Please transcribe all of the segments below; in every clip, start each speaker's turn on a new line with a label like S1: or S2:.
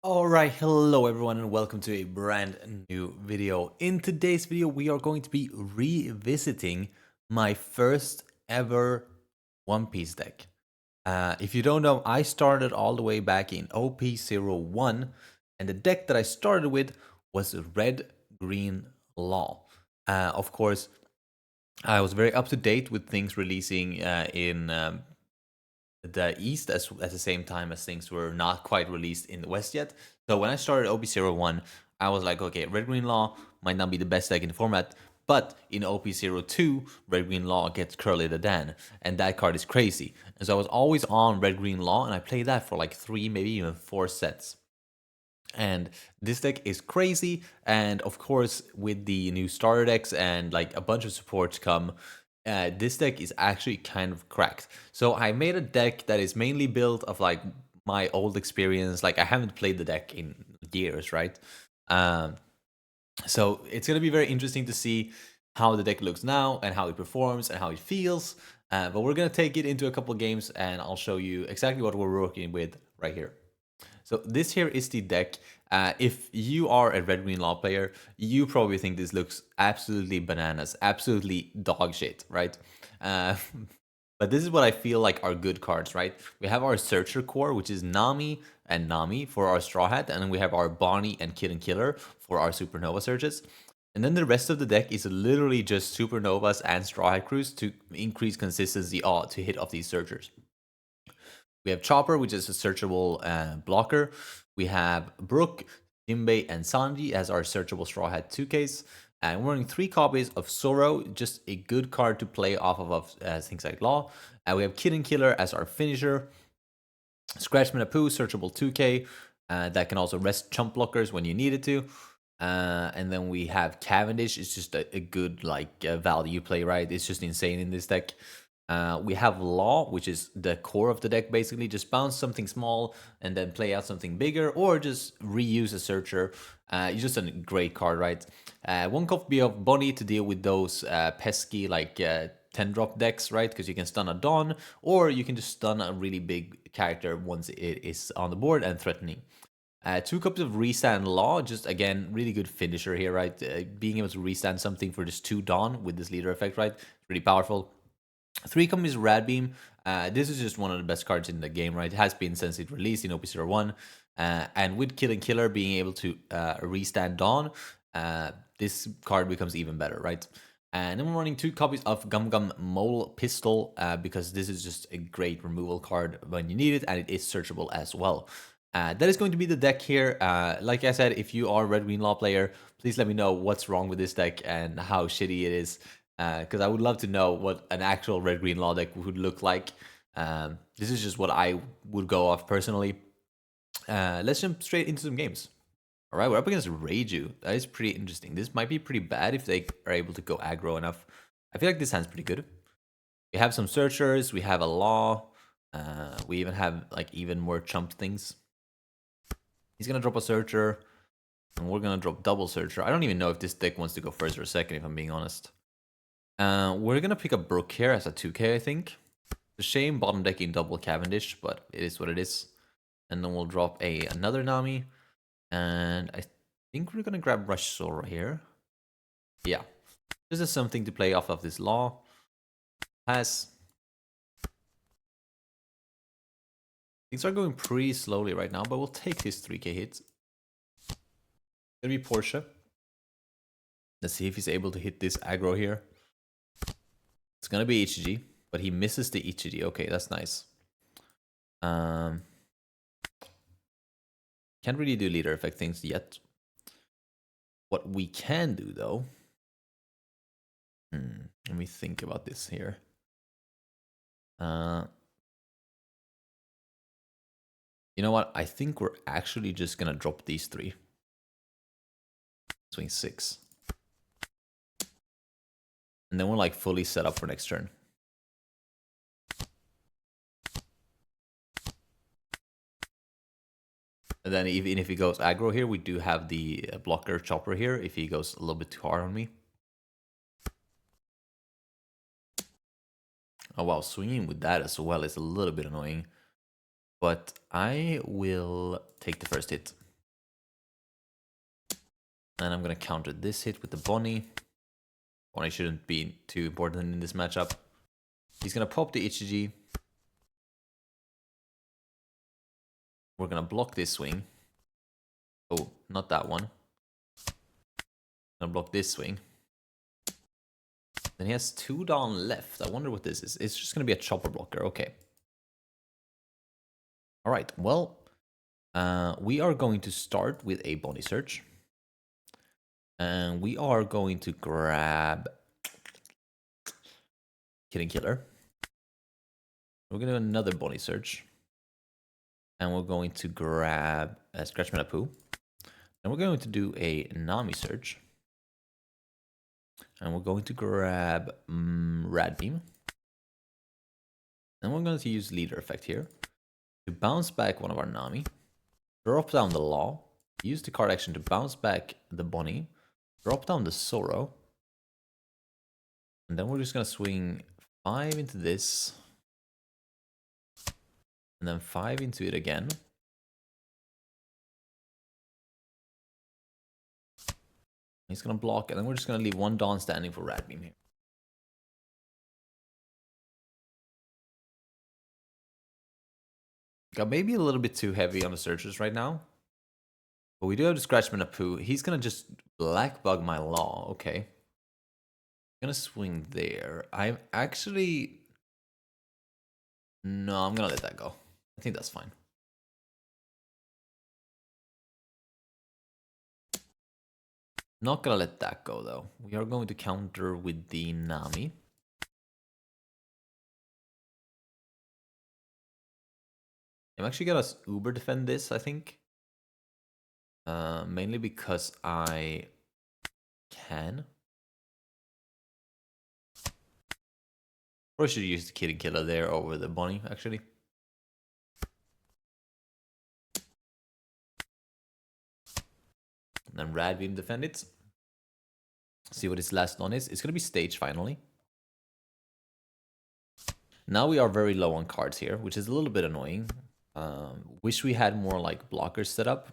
S1: Alright, hello everyone and welcome to a brand new video. In today's video, we are going to be revisiting my first ever One Piece deck. If you don't know, I started all the way back in OP-01, and the deck that I started with was Red Green Law. Of course, I was very up to date with things releasing in the East at the same time as things were not quite released in the West yet. So when I started OP-01, I was like, okay, Red Green Law might not be the best deck in the format, but in OP-02, Red Green Law gets Curly the Dan, and that card is crazy. And so I was always on Red Green Law, and I played that for like 3, maybe even 4 sets. And this deck is crazy, and of course with the new starter decks and like a bunch of supports come, this deck is actually kind of cracked. So I made a deck that is mainly built of like my old experience. Like I haven't played the deck in years, right? So it's going to be very interesting to see how the deck looks now and how it performs and how it feels. But we're going to take it into a couple games, and I'll show you exactly what we're working with right here. So this here is the deck. If you are a Red Green Law player, you probably think this looks absolutely bananas, absolutely dog shit, right? Uh, but this is what I feel like are good cards, right? We have our Searcher core, which is Nami and Nami for our Straw Hat, and then we have our Bonnie and Kid and Killer for our Supernova searches. And then the rest of the deck is literally just Supernovas and Straw Hat Crews to increase consistency to hit off these searchers. We have Chopper, which is a searchable blocker. We have Brook, Jinbei, and Sanji as our searchable Straw Hat 2Ks. And we're running 3 copies of Zoro, just a good card to play off of things like Law. We have Kid and Killer as our finisher. Scratchman Apu, searchable 2K. That can also rest chump blockers when you need it to. And then we have Cavendish. It's just a good value play, right? It's just insane in this deck. We have Law, which is the core of the deck, basically. Just bounce something small and then play out something bigger, or just reuse a Searcher. It's just a great card, right? One copy of Bonnie to deal with those pesky, 10-drop decks, right? Because you can stun a Dawn, or you can just stun a really big character once it is on the board and threatening. 2 copies of Restand Law, just again, really good finisher here, right? Being able to restand something for just 2 Dawn with this leader effect, right? Really powerful. 3 copies Rad Beam. This is just one of the best cards in the game, right? It has been since it released in OP-01. And with Kill and Killer being able to restand Dawn, this card becomes even better, right? And then we're running 2 copies of Gum Gum Mole Pistol because this is just a great removal card when you need it, and it is searchable as well. That is going to be the deck here. Like I said, if you are a Red Green Law player, please let me know what's wrong with this deck and how shitty it is. Because I would love to know what an actual Red Green Law deck would look like. This is just what I would go off personally. Let's jump straight into some games. All right, we're up against Reiju. That is pretty interesting. This might be pretty bad if they are able to go aggro enough. I feel like this hand's pretty good. We have some searchers. We have a Law. We even have even more chump things. He's gonna drop a searcher, and we're gonna drop double searcher. I don't even know if this deck wants to go first or second, if I'm being honest. We're gonna pick up Brook here as a 2K, I think. It's a shame bottom decking double Cavendish, but it is what it is. And then we'll drop another Nami. And I think we're gonna grab Rush Zoro here. Yeah. This is something to play off of this Law. Pass. Things are going pretty slowly right now, but we'll take this 3K hit. Gonna be Porsche. Let's see if he's able to hit this aggro here. It's gonna be HG, but he misses the HG. Okay, that's nice. Can't really do leader effect things yet. What we can do though, let me think about this here. You know what? I think we're actually just gonna drop these 3. Swing 6. And then we're fully set up for next turn. And then even if he goes aggro here, we do have the blocker Chopper here if he goes a little bit too hard on me. Oh wow, swinging with that as well is a little bit annoying. But I will take the first hit. And I'm gonna counter this hit with the Bonnie. Bonnie shouldn't be too important in this matchup. He's gonna pop the Ichiji. We're gonna block this swing. Oh, not that one. Gonna block this swing. Then he has 2 down left. I wonder what this is. It's just gonna be a chopper blocker. Okay. All right. Well, we are going to start with a Bonnie search. And we are going to grab Kidding Killer. We're going to do another Bonnie search. And we're going to grab Scratch Poo. And we're going to do a Nami search. And we're going to grab Rad Beam. And we're going to use Leader Effect here to bounce back one of our Nami. Drop down the Law. Use the card action to bounce back the Bonnie. Drop down the Zoro. And then we're just going to swing 5 into this. And then 5 into it again. He's going to block, and then we're just going to leave 1 Dawn standing for Rad Beam here. Got maybe a little bit too heavy on the searches right now. But we do have the Scratchman Poo. He's going to just Black Bug my Law. Okay. I'm going to swing there. I'm actually... No, I'm going to let that go. I think that's fine. Not going to let that go, though. We are going to counter with the Nami. I'm actually going to Uber defend this, I think. Mainly because I can. Probably should use the Kidding Killer there over the Bonnie, actually. And then Rad Beam defend it. See what his last one is. It's going to be Stage finally. Now we are very low on cards here, which is a little bit annoying. Wish we had more like blockers set up.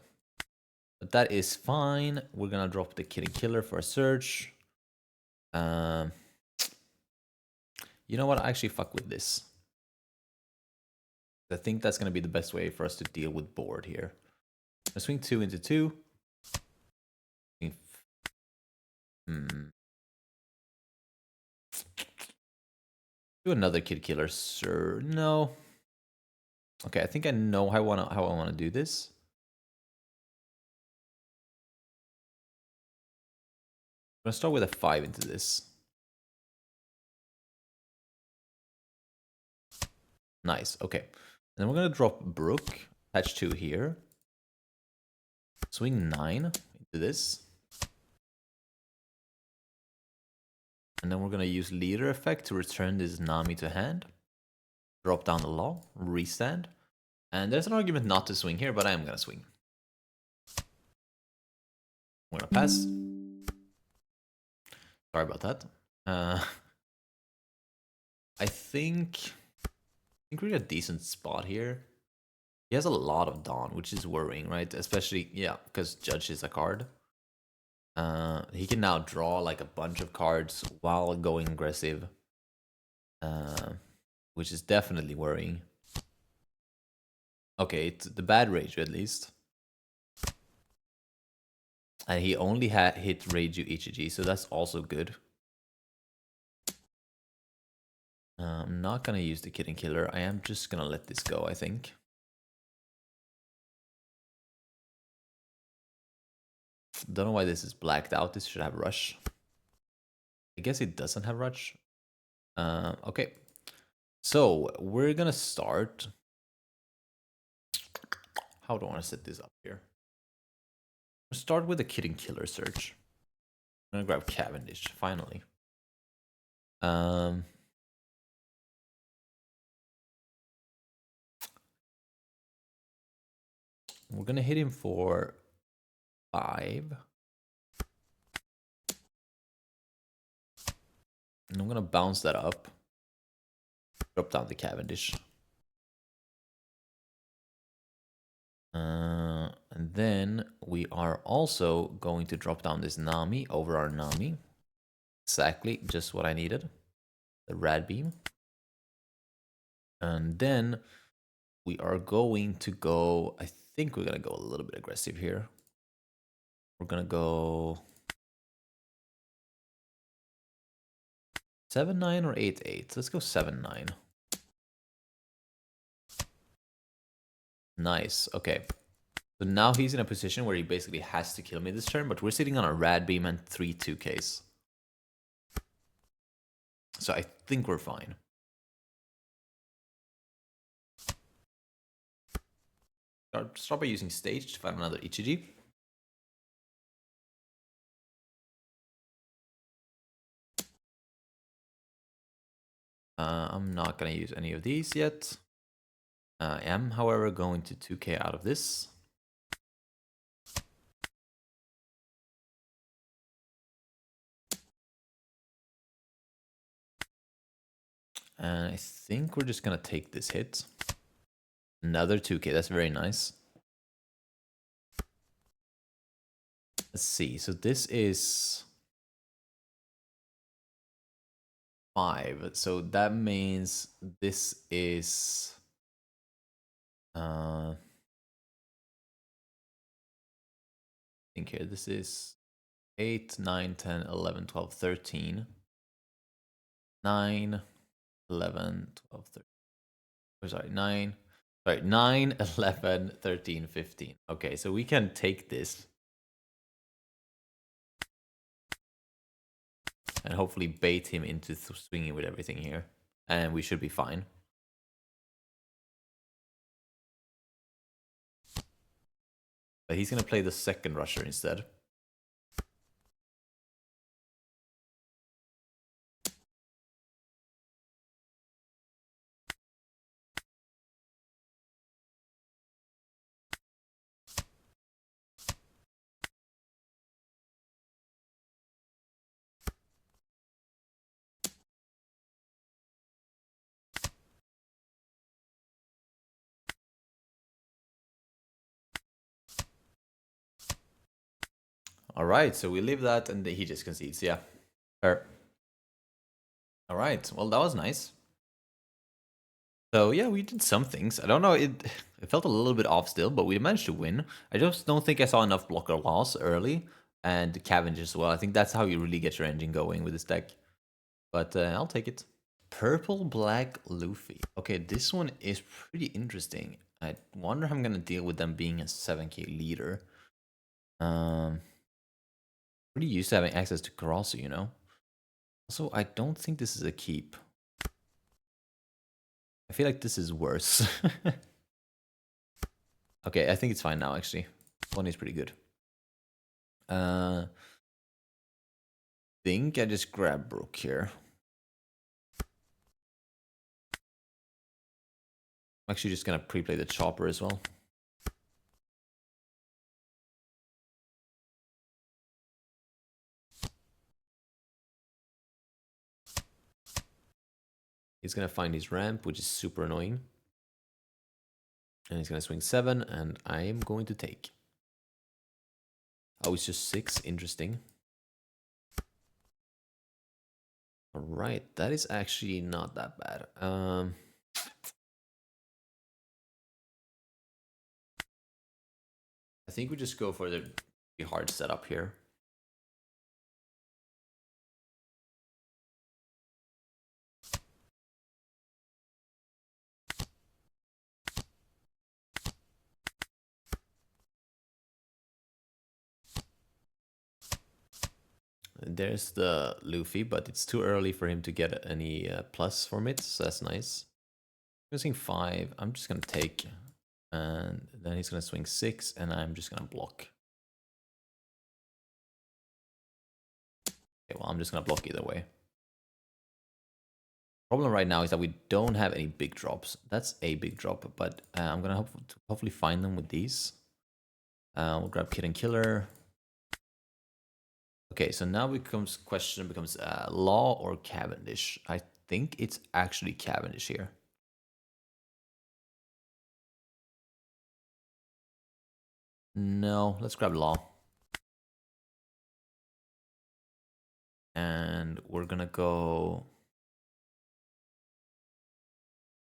S1: But that is fine. We're going to drop the Kidding Killer for a search. You know what? I actually fuck with this. I think that's going to be the best way for us to deal with board here. I swing 2 into 2. Do another Kid Killer, sir. No. Okay, I think I know how I wanna do this. I'm gonna start with a 5 into this. Nice. Okay. And then we're gonna drop Brook, patch 2 here. Swing 9 into this. And then we're gonna use Leader Effect to return this Nami to hand. Drop down the Law, restand. And there's an argument not to swing here, but I am gonna swing. I'm gonna pass. Sorry about that. I think we're in a decent spot here. He has a lot of Dawn, which is worrying, right? Especially, yeah, because Judge is a card. He can now draw like a bunch of cards while going aggressive, which is definitely worrying. Okay, it's the bad Reiju at least. And he only had hit Reiju Ichiji, so that's also good. I'm not gonna use the Kidding Killer. I am just gonna let this go, I think. Don't know why this is blacked out. This should have Rush. I guess it doesn't have Rush. Okay. So we're gonna start. How do I want to set this up here? We'll start with a Kidding Killer search. I'm gonna grab Cavendish, finally. We're gonna hit him for 5. And I'm gonna bounce that up. Drop down the Cavendish. And then we are also going to drop down this Nami over our Nami. Exactly, just what I needed. The Rad Beam. And then we are going to go, I think we're going to go a little bit aggressive here. We're going to go 7-9 or 8-8. Let's go 7-9. Nice. Okay. So now he's in a position where he basically has to kill me this turn, but we're sitting on a Rad Beam and 3 2Ks. So I think we're fine. Start by using Stage to find another Ichiji. I'm not going to use any of these yet. I am, however, going to 2K out of this. And I think we're just going to take this hit. Another 2K, that's very nice. Let's see, so this is 5. So that means this is... I think here, this is 8, 9, 10, 11, 12, 13. 9, 11, 12, 13. Oh, sorry, 9. Sorry, 9, 11, 13, 15. Okay, so we can take this. And hopefully bait him into swinging with everything here. And we should be fine. But he's going to play the second rusher instead. All right, so we leave that and he just concedes. Yeah. Fair. All right. Well, that was nice. So yeah, we did some things. I don't know, it felt a little bit off still, but we managed to win. I just don't think I saw enough blocker loss early, and Cavendish as well. I think that's how you really get your engine going with this deck. But I'll take it. Purple Black Luffy. Okay, this one is pretty interesting. I wonder how I'm gonna deal with them being a 7K leader. Pretty used to having access to Karasu, you know. Also, I don't think this is a keep. I feel like this is worse. Okay, I think it's fine now, actually. One is pretty good. Think I just grab Brook here. I'm actually just gonna pre-play the Chopper as well. He's gonna find his ramp, which is super annoying. And he's gonna swing 7, and I am going to take. Oh, it's just 6. Interesting. Alright, that is actually not that bad. I think we just go for the hard setup here. There's the Luffy, but it's too early for him to get any plus from it, so that's nice. Using 5, I'm just gonna take, and then he's gonna swing 6, and I'm just gonna block. Okay, well, I'm just gonna block either way. Problem right now is that we don't have any big drops. That's a big drop, but I'm gonna hopefully find them with these. We'll grab Kid and Killer. Okay, so now becomes Law or Cavendish. I think it's actually Cavendish here. No, let's grab Law. And we're gonna go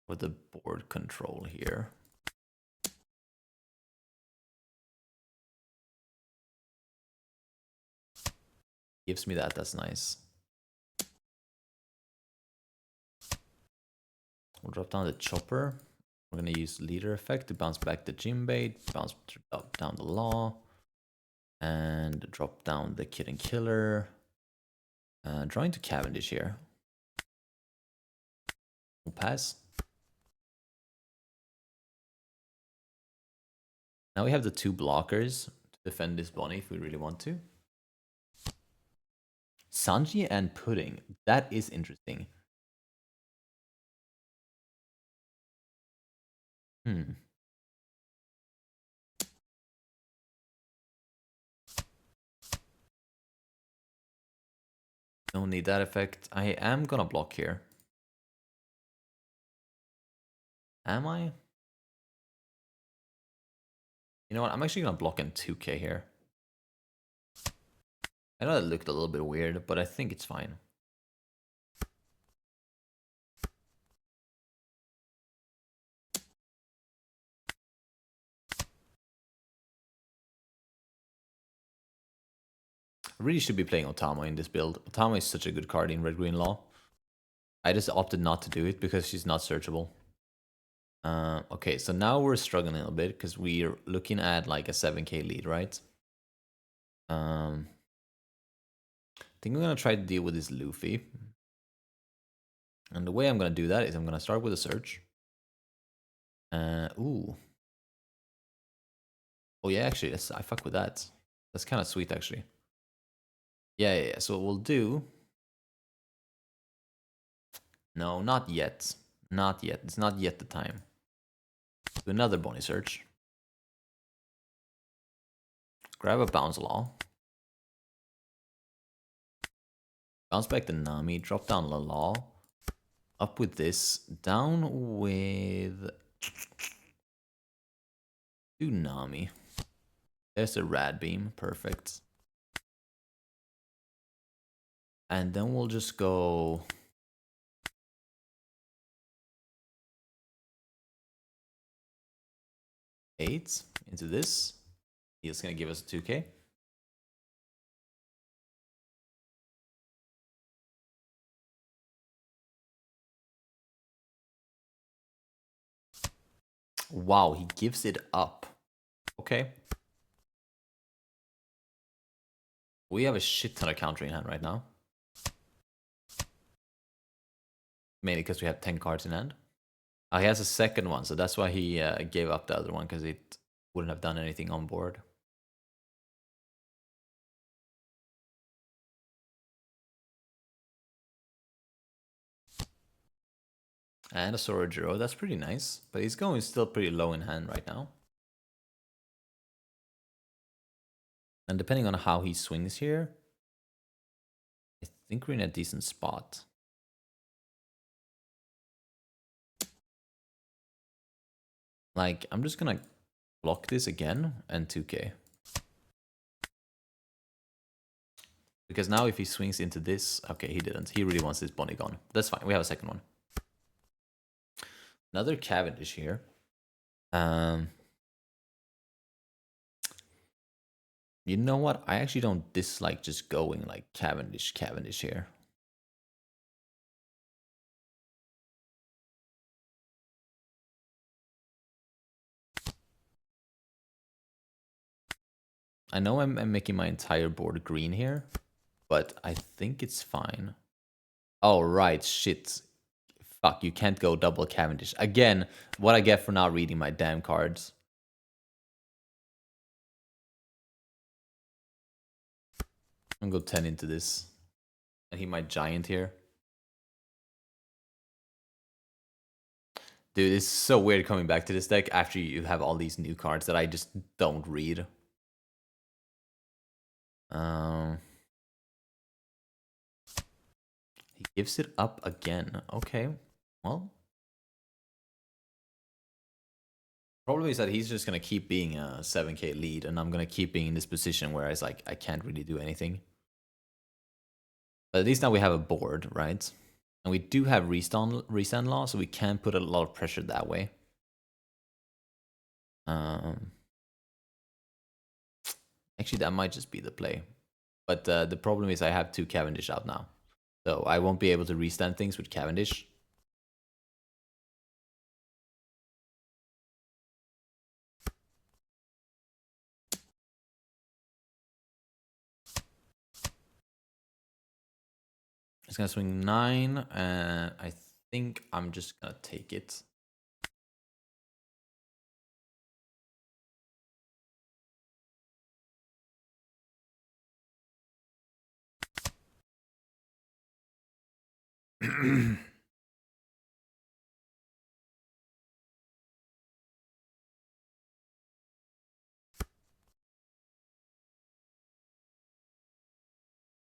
S1: with the board control here. Gives me that, that's nice. We'll drop down the chopper. We're gonna use leader effect to bounce back the Jimbei, bounce down the Law, and drop down the Kid and Killer. Drawing to Cavendish here. We'll pass. Now we have the 2 blockers to defend this Bonnie if we really want to. Sanji and Pudding. That is interesting. Don't need that effect. I am gonna block here. Am I? You know what? I'm actually gonna block in 2k here. I know that looked a little bit weird, but I think it's fine. I really should be playing Otama in this build. Otama is such a good card in Red-Green Law. I just opted not to do it because she's not searchable. Okay, so now we're struggling a little bit because we're looking at like a 7k lead, right? I think I'm gonna try to deal with this Luffy. And the way I'm gonna do that is I'm gonna start with a search. Ooh. Oh yeah, actually, I fuck with that. That's kind of sweet, actually. Yeah. So what we'll do... No, not yet. Not yet. It's not yet the time. Do another Bonnie search. Grab a Bounce Law. Bounce back the Nami. Drop down the Law. Up with this. Down with... Do Nami. There's a Rad Beam. Perfect. And then we'll just go... 8 into this. He's gonna give us a 2k. Wow, he gives it up. Okay. We have a shit ton of counter in hand right now. Mainly because we have 10 cards in hand. He has a second one, so that's why he gave up the other one, because it wouldn't have done anything on board. And a Sorojiro, that's pretty nice. But he's going still pretty low in hand right now. And depending on how he swings here, I think we're in a decent spot. Like, I'm just gonna block this again and 2k. Because now if he swings into this... Okay, he didn't. He really wants this Bonnie gone. That's fine. We have a second one. Another Cavendish here. You know what? I actually don't dislike just going like Cavendish here. I know I'm making my entire board green here, but I think it's fine. Oh, right. Shit. Fuck, you can't go double Cavendish. Again, what I get for not reading my damn cards. I'm gonna go 10 into this. And he might giant here. Dude, it's so weird coming back to this deck after you have all these new cards that I just don't read. He gives it up again. Okay, well. Problem is that he's just gonna keep being a 7k lead, and I'm gonna keep being in this position where it's like I can't really do anything. But at least now we have a board, right? And we do have restand law, so we can put a lot of pressure that way. Actually, that might just be the play. But the problem is I have 2 Cavendish out now. So I won't be able to restand things with Cavendish. It's gonna swing 9, and I think I'm just gonna take it.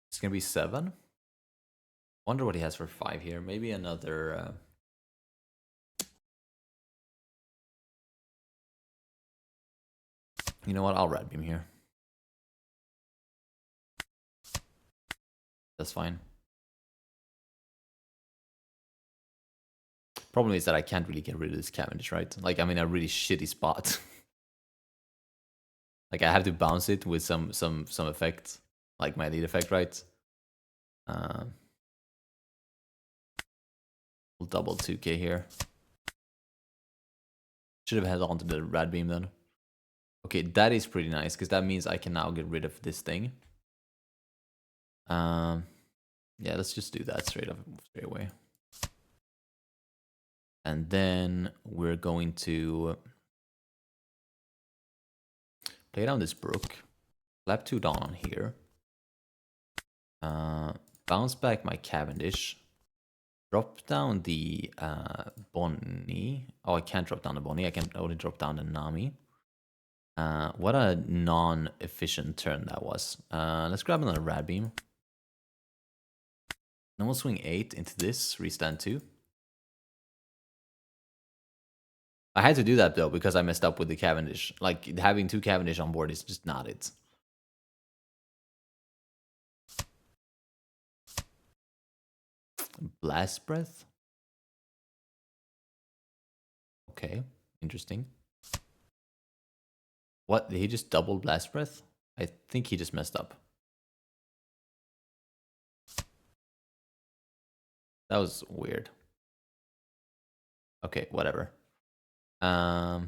S1: It's gonna be 7. Wonder what he has for 5 here. Maybe another. You know what? I'll red beam here. That's fine. Problem is that I can't really get rid of this Cavendish, right? Like I'm in a really shitty spot. Like I have to bounce it with some effect, like my lead effect, right? We'll double 2k here. Should have held on to the red beam then. Okay, that is pretty nice because that means I can now get rid of this thing. Yeah, let's just do that straight away. And then we're going to play down this brook, slap 2 Dawn on here, bounce back my Cavendish, drop down the Bonnie. Oh, I can't drop down the Bonnie. I can only drop down the Nami. What a non-efficient turn that was. Let's grab another Rad Beam. Then we'll swing 8 into this, restand 2. I had to do that though because I messed up with the Cavendish. Like having 2 Cavendish on board is just not it. Blast Breath? Okay, interesting. What? Did he just double Blast Breath? I think he just messed up. That was weird. Okay, whatever. I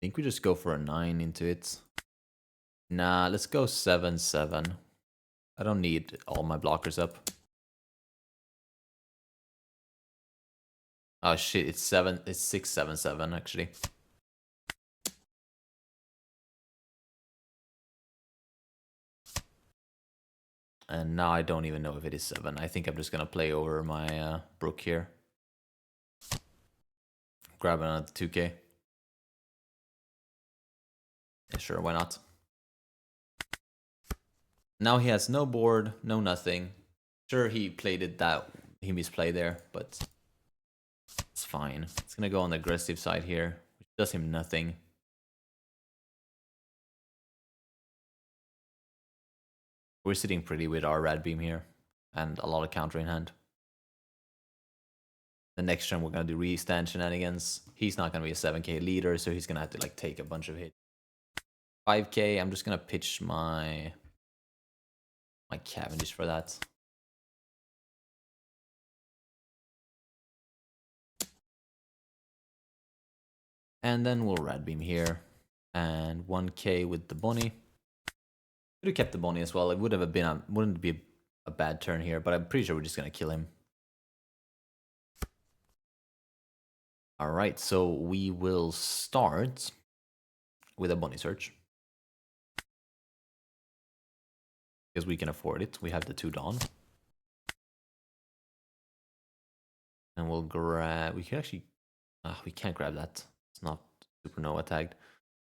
S1: think we just go for a 9 into it. Nah, let's go 7-7. I don't need all my blockers up. Oh shit, it's 6-7-7 actually. And now I don't even know if it is 7. I think I'm just gonna play over my Brook here. Grab another 2k. Yeah, sure, why not? Now he has no board, no nothing. Sure, he played it that he misplayed there, but it's fine. It's gonna go on the aggressive side here, which does him nothing. We're sitting pretty with our Rad Beam here, and a lot of counter in hand. The next turn we're gonna do restand shenanigans. He's not gonna be a 7k leader, so he's gonna have to like take a bunch of hits. 5k, I'm just gonna pitch my Cavendish for that. And then we'll Rad Beam here. And 1k with the Bonnie. Could have kept the Bonnie as well. It would have been wouldn't be a bad turn here, but I'm pretty sure we're just gonna kill him. Alright, so we will start with a Bonnie search. Because we can afford it. We have the 2 Dawn. And we'll grab... We can actually... we can't grab that. It's not Supernova tagged.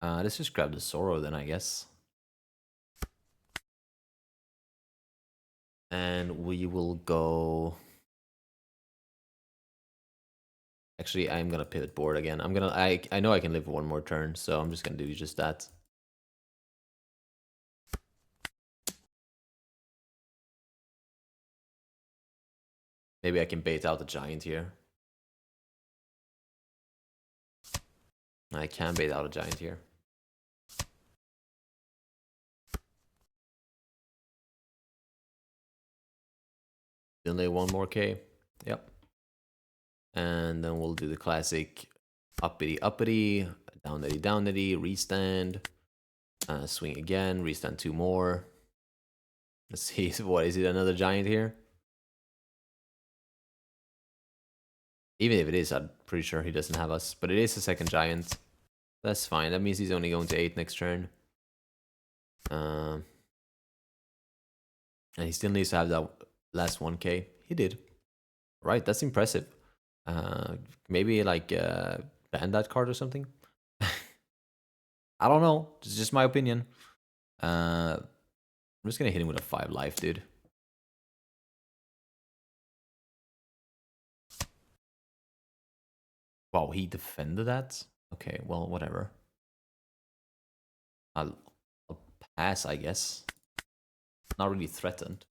S1: Let's just grab the Sorrow then, I guess. And we will go... Actually, I'm gonna pivot board again. I know I can live one more turn, so I'm just gonna do just that. Maybe I can bait out the giant here. I can bait out a giant here. Delay one more K. Yep. And then we'll do the classic uppity uppity, downity downity, restand, swing again, restand 2 more. Let's see, what is it? Another giant here? Even if it is, I'm pretty sure he doesn't have us. But it is a second giant. That's fine. That means he's only going to 8 next turn. And he still needs to have that last 1k. He did. Right, that's impressive. Maybe like ban that card or something. I don't know. It's just my opinion. I'm just gonna hit him with a 5 life, dude. Wow, he defended that? Okay, well, whatever. I'll pass, I guess. Not really threatened.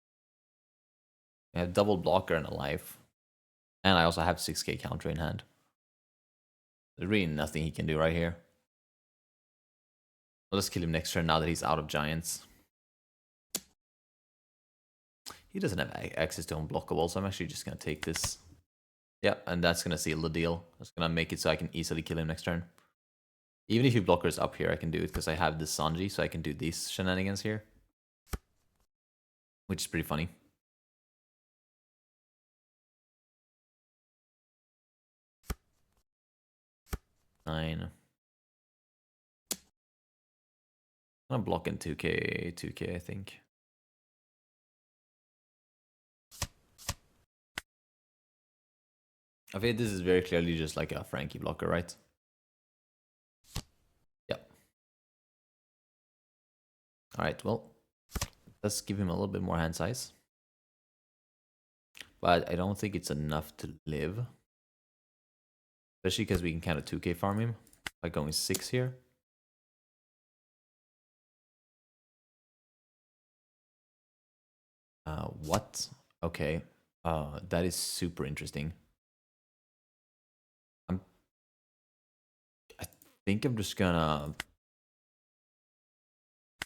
S1: I have double blocker and a life. And I also have 6k counter in hand. There's really nothing he can do right here. I'll just kill him next turn now that he's out of giants. He doesn't have access to unblockable, so I'm actually just going to take this. Yeah, and that's going to seal the deal. That's going to make it so I can easily kill him next turn. Even if he blockers up here, I can do it because I have this Sanji, so I can do these shenanigans here. Which is pretty funny. Nine. I'm gonna block in 2k, I think. I think this is very clearly just like a Frankie blocker, right? Yep. Alright, well, let's give him a little bit more hand size. But I don't think it's enough to live. Especially because we can kind of 2k farm him by going 6 here. What? Okay. That is super interesting. I think I'm just gonna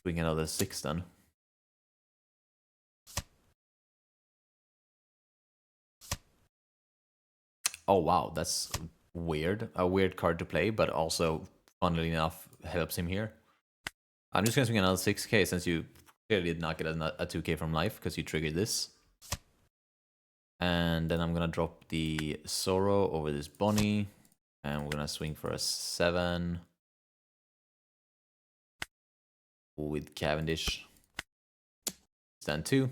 S1: swing another 6 then. Oh wow, that's weird. A weird card to play, but also, funnily enough, helps him here. I'm just gonna swing another 6k since you clearly did not get a 2k from life because you triggered this. And then I'm gonna drop the Sorrow over this Bonnie. And we're gonna swing for a 7. With Cavendish. Stand 2. I'm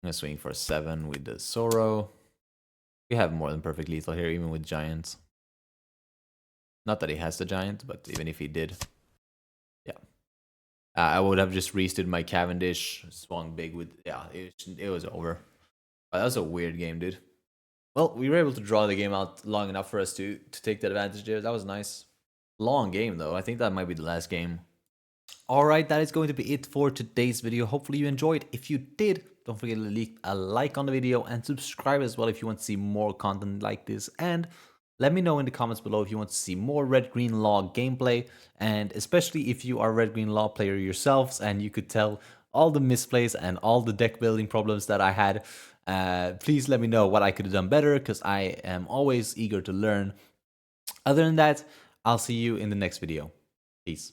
S1: gonna swing for a 7 with the Sorrow. We have more than perfect lethal here, even with giants. Not that he has the giant, but even if he did. Yeah. I would have just restood my Cavendish, swung big with... Yeah, it was over. That was a weird game, dude. Well, we were able to draw the game out long enough for us to take the advantage there. That was nice. Long game, though. I think that might be the last game. Alright, that is going to be it for today's video. Hopefully you enjoyed. If you did, don't forget to leave a like on the video and subscribe as well if you want to see more content like this. And let me know in the comments below if you want to see more Red Green Law gameplay, and especially if you are a Red Green Law player yourselves and you could tell all the misplays and all the deck building problems that I had. Please let me know what I could have done better, because I am always eager to learn. Other than that, I'll see you in the next video. Peace.